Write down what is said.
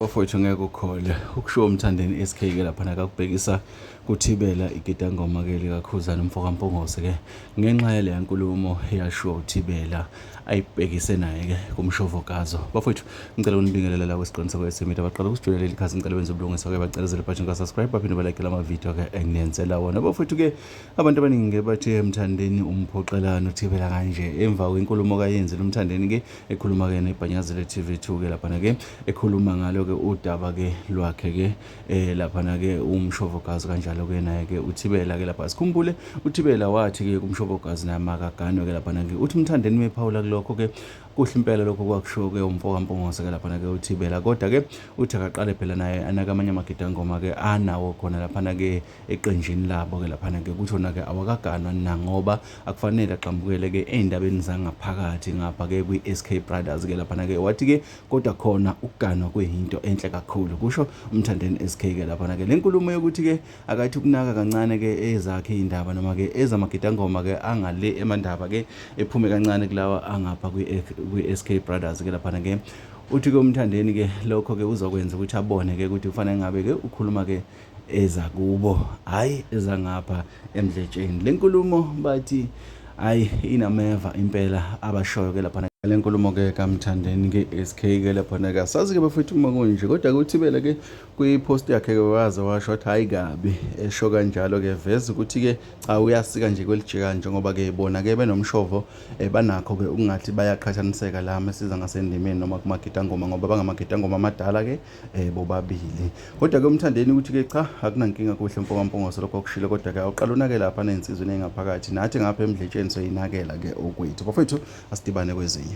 Bafowethu ngeke ukhole ukushiwo Mthandeni SK ke laphana kakubhekisa kuThibela igidangoma ke likaKhuzani umfoka Mpungose ke ngenxa yale nkulumo eyashiwo uThibela ayibhekise naye ke kumshofokazo. Bafowethu ngicela unibingelela la kwesiqiniseko esemita baqala ukusijulela leli khasi ngicela benze ubulungiswa ke bacelezele button ka subscribe baphinde balike lama video ke enginenzela wona. Bafowethu ke abantu abaningi ke bathi Mthandeni umphoqelana uThibela kanje emva kwenkulumo kayenzile uMthandeni ke ekhuluma ke neBhanyazile TV2 ke laphana ke ekhuluma ngalo udaba ke lwakhe ke laphana ke umshofokazi kanjalo ke naye ke uThibela ke lapha sikhumbule uThibela wathi ke kumshofokazi namakagano ke laphana ke uthi Mthandeni mephawula kulokho ke kuhle impela lokho kwakusho ke umfoka Mpungose ke laphana ke uThibela kodwa ke uthi akaqale phela naye anaka amanye amagidangoma ke anawo khona laphana ke eqenjini labo ke laphana ke kuthona ke awakaganwa na ngoba akufanele aqhambukele ke endabeni zangaphakathi ngapha ke kwi-SK Brothers ke laphana ke wathi ke kodwa khona ukuganwa kuyinto enhle kakhulu kusho uMthandeni SK ke laphana ke lenkulumo yokuthi ke akathi ukunaka kancane ke ezakhe indaba noma ke ezamagidangoma ke angale emandaba ke ephume kancane kulawa angapha kwi-SK Brothers ke laphana ke uthi ke uMthandeni ke lokho ke uzokwenza ukuthi abone ke ukuthi kufanele ngabe ke ukhuluma ke eza kubo hayi ezangapha emdletsheni lenkulumo bathi hayi inameva impela abashoyo ke laphana lenkulumo ke kaMthandeni ke SK ke laphana ke sazi ke bafethu uma kunje kodwa ke uThibela ke kwi-post yakhe ke waza washo ukuthi hayi kabi esho kanjalo ke veza ukuthi ke cha uyasika nje kwelijika njengoba ke bona ke benomshovo banakho ke ukungathi bayaqhathaniseka la masiza ngasendimeni noma kumagidangoma ngoba bangamagidangoma amadala ke bobabili kodwa ke uMthandeni ukuthi ke cha akunankinga kuhle mfoka Mpungose lokho kushilo kodwa ke awuqala unake lapha nensizwe nengaphakathi nathi ngapha emdletsheni soyinakela ke okwethu bafethu asidibane kwezinye